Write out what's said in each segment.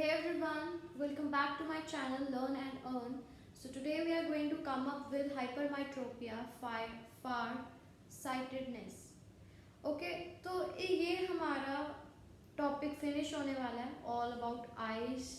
Hey everyone, welcome back to my channel Learn and Earn. So today we are going to come up with hypermetropia, far sightedness. Okay तो ये हमारा topic finish होने वाला है. All about eyes.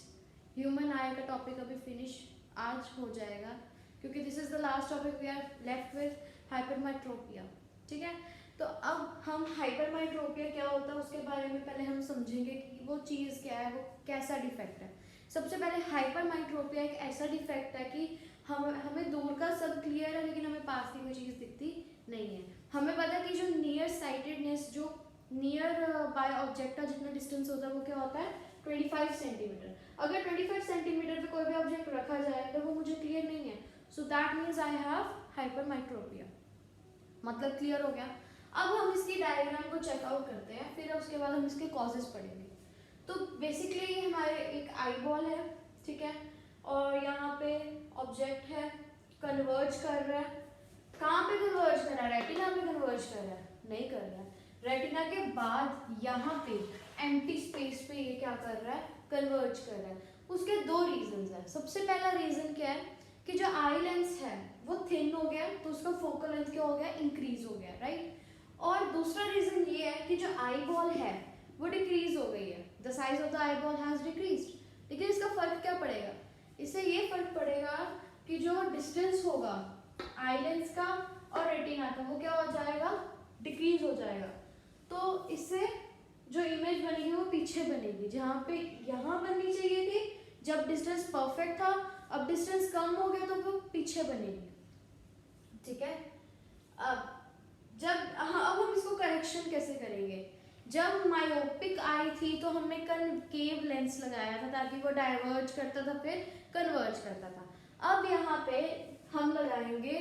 Human eye का topic अभी finish आज हो जाएगा क्योंकि this is the last topic we are left with hypermetropia. ठीक है, तो अब हम हाइपरमेट्रोपिया क्या होता है उसके बारे में पहले हम समझेंगे कि वो चीज़ क्या है, वो कैसा डिफेक्ट है. सबसे पहले हाइपरमेट्रोपिया एक ऐसा डिफेक्ट है कि हमें दूर का सब क्लियर है लेकिन हमें पास की कोई चीज़ दिखती नहीं है. हमें पता है कि जो नियर साइटेडनेस, जो नियर बाय ऑब्जेक्ट का जितना डिस्टेंस होता है वो क्या होता है 25 सेंटीमीटर. अगर 25 सेंटीमीटर पे कोई भी ऑब्जेक्ट रखा जाए तो वो मुझे क्लियर नहीं है, so that means I have hypermetropia. मतलब क्लियर हो गया. अब हम इसकी डायग्राम को चेकआउट करते हैं, फिर उसके बाद हम इसके कॉजेज पढ़ेंगे. तो बेसिकली ये हमारे एक आई बॉल है, ठीक है, और यहाँ पे ऑब्जेक्ट है, कन्वर्ज कर रहा है. कहाँ पे कन्वर्ज कर रहा है? रेटिना पे कन्वर्ज कर रहा है? नहीं कर रहा है. रेटिना के बाद यहाँ पे एम्प्टी स्पेस पे ये क्या कर रहा है? कन्वर्ज कर रहा है. उसके दो रीजंस हैं. सबसे पहला रीजन क्या है कि जो आई लेंस है वो थिन हो गया तो उसका फोकल लेंथ क्या हो गया? इंक्रीज हो गया, राइट. और दूसरा रीजन ये है कि जो आई बॉल है वो डिक्रीज हो गई है. The size of the eye ball has decreased. लेकिन इसका फर्क क्या पड़ेगा? इससे ये फर्क पड़ेगा कि जो डिस्टेंस होगा आई लेंस का और रेटिना का वो क्या हो जाएगा? डिक्रीज हो जाएगा. तो इससे जो इमेज बनेगी वो पीछे बनेगी, जहाँ पे यहाँ बननी चाहिए थी जब डिस्टेंस परफेक्ट था, अब डिस्टेंस कम हो गया तो वो पीछे बनेगी. ठीक है. अब अब हम इसको करेक्शन कैसे करेंगे? जब मायोपिक आई थी तो हमने कनकेव लेंस लगाया था ताकि वो डाइवर्ज करता था फिर कन्वर्ज करता था. अब यहाँ पे हम लगाएंगे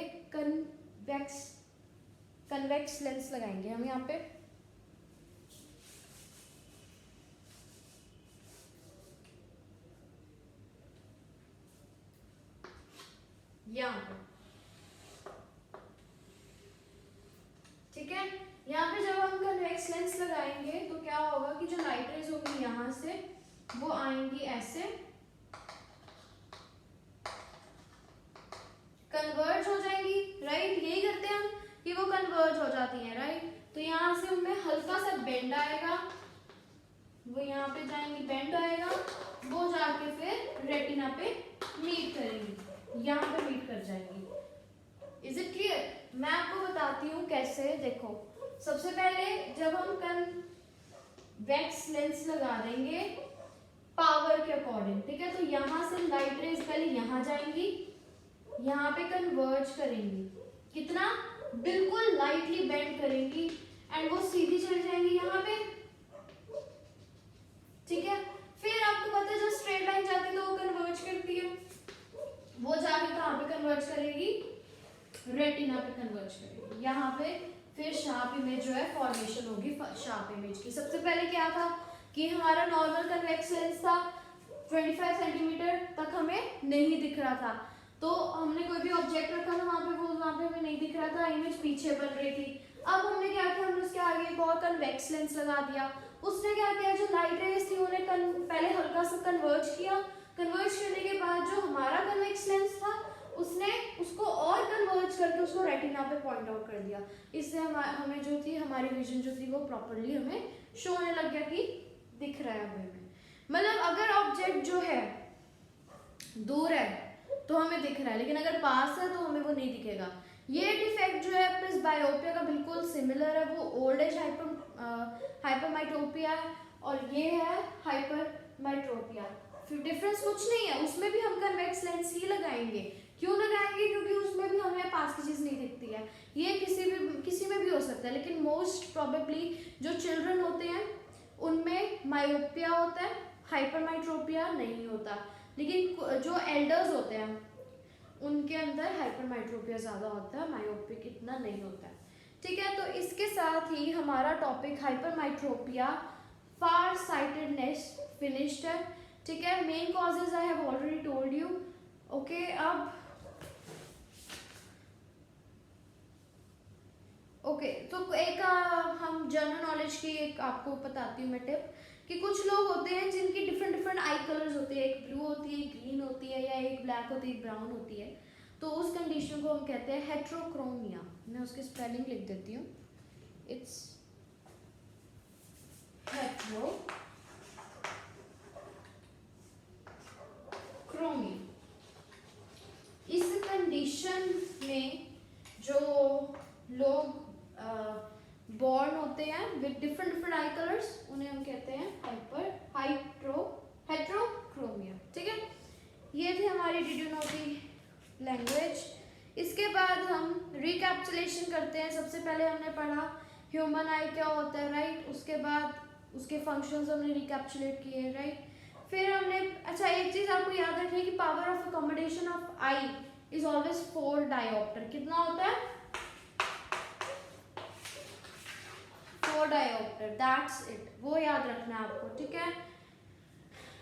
कन्वेक्स लेंस लगाएंगे हम यहाँ पे. यहाँ पे ठीक है. यहाँ पे जब हम कन्वेक्स लेंस लगाएंगे तो क्या होगा कि जो लाइट रेज होगी यहाँ से वो आएंगी ऐसे, कन्वर्ज हो जाएंगी, राइट. यही करते हैं हम कि वो कन्वर्ज हो जाती हैं, राइट. तो यहाँ से उनमें हल्का सा बेंड आएगा, वो यहाँ पे जाएंगी, बेंड आएगा, वो जाके फिर रेटिना पे मीट करेंगी, यहाँ पे मीट कर जाएंगी. Is it clear? मैं आपको बताती हूँ कैसे. देखो, सबसे पहले जब हम कन्वेक्स लेंस लगा देंगे पावर के अकॉर्डिंग, ठीक है, तो यहाँ से लाइट रेज पहले यहाँ जाएंगी, यहाँ पे कन्वर्ज करेंगी, कितना? बिल्कुल लाइटली बेंड करेंगी एंड वो सीधी चली जाएंगी यहाँ पे. ठीक है. फिर आपको पता है जब स्ट्रेट लाइन जाती है तो वो कन्वर्ज करती है, वो जाके कहाँ पे कन्वर्ज करेगी? रेटिना पे कन्वर्ज करेगी. यहाँ पे फिर शार्प इमेज जो है फॉर्मेशन होगी शार्प इमेज की. सबसे पहले क्या था कि हमारा नॉर्मल कन्वेक्स लेंस था, 25 सेंटीमीटर तक हमें नहीं दिख रहा था, तो हमने कोई भी ऑब्जेक्ट रखा था वहाँ पे, वो वहाँ पे हमें नहीं दिख रहा था, इमेज पीछे बन रही थी. अब हमने क्या किया, हमने उसके आगे एक और कन्वेक्स लेंस लगा दिया. उसने क्या किया, जो लाइट रेज थी उन्हें पहले हल्का सा कन्वर्ज किया. कन्वर्ज करने के बाद जो हमारा कन्वेक्स लेंस था उसने उसको और कन्वर्ज करके उसको रेटिना पे पॉइंट आउट कर दिया. इससे हमें जो थी, हमारी विजन जो थी वो प्रॉपरली हमें शो होने लग गया कि दिख रहा है हमें. मतलब अगर ऑब्जेक्ट जो है दूर है तो हमें दिख रहा है, लेकिन अगर पास है तो हमें वो नहीं दिखेगा. ये डिफेक्ट जो है प्रेसबायोपिया का बिल्कुल सिमिलर है. वो ओल्ड एज हाइपरमेट्रोपिया है और ये है हाइपरमेट्रोपिया. डिफरेंस कुछ नहीं है, उसमें भी हम कन्वेक्स लेंस ही लगाएंगे. क्यों लगाएंगे? क्योंकि उसमें भी हमें पास की चीज़ नहीं दिखती है. ये किसी में भी हो सकता है, लेकिन मोस्ट प्रोबेबली जो चिल्ड्रन होते हैं उनमें मायोपिया होता है, हाइपरमेट्रोपिया नहीं होता. लेकिन जो एल्डर्स होते हैं उनके अंदर हाइपरमेट्रोपिया ज़्यादा होता है, मायोपिक इतना नहीं होता है. ठीक है, तो इसके साथ ही हमारा टॉपिक हाइपरमेट्रोपिया फार साइटेडनेस फिनिश्ड है. ठीक है. Main causes I have already told you. Okay, अब ओके तो एक हम जनरल नॉलेज की एक आपको बताती हूँ मैं टिप कि कुछ लोग होते हैं जिनकी डिफरेंट डिफरेंट आई कलर्स होते हैं, एक ब्लू होती है, एक ग्रीन होती है, या एक ब्लैक होती है, एक ब्राउन होती है, तो उस कंडीशन को हम कहते हैं हेट्रोक्रोमिया। मैं उसकी स्पेलिंग लिख देती हूँ, इट्स हेट्रोक्रोमिया। इस कंडीशन में जो लोग बॉर्न होते हैं with different different I colours, उन्हें हम कहते हैं हेट्रोक्रोमिया। ठीक है, ये थी हमारी डिड यू नो की लैंग्वेज। इसके बाद हम रिकैप्चुलेशन करते हैं। सबसे पहले हमने पढ़ा ह्यूमन आई क्या होता है, राइट। उसके बाद उसके फंक्शंस हमने रिकैप्चुलेट किए, राइट। फिर हमने, अच्छा एक चीज आपको याद रखनी है कि power of accommodation of I is always 4 dioptre. कितना होता है? 4 डायोप्टर, दैट्स इट, वो याद रखना है आपको, ठीक है।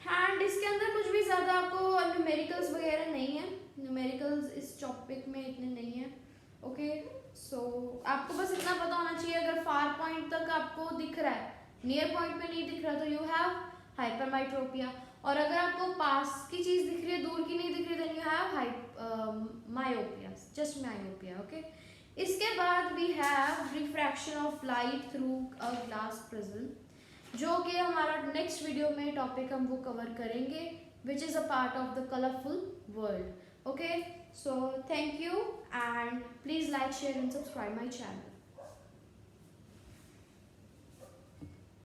एंड इसके अंदर कुछ भी ज़्यादा आपको न्यूमेरिकल्स वगैरह नहीं है, न्यूमेरिकल्स इस टॉपिक में इतने नहीं है, ओके। सो आपको बस इतना पता होना चाहिए, अगर फार पॉइंट तक आपको दिख रहा है, नियर पॉइंट में नहीं दिख रहा, तो यू हैव हाइपरमाइट्रोपिया। और अगर आपको पास की चीज़ दिख रही है, दूर की नहीं दिख रही, then you have myopia, just myopia, okay. इसके बाद we have refraction of light through a glass prism, जो कि हमारा नेक्स्ट वीडियो में टॉपिक हम वो कवर करेंगे, which is a part of the colourful world, okay. So thank you and please like, share and subscribe my channel.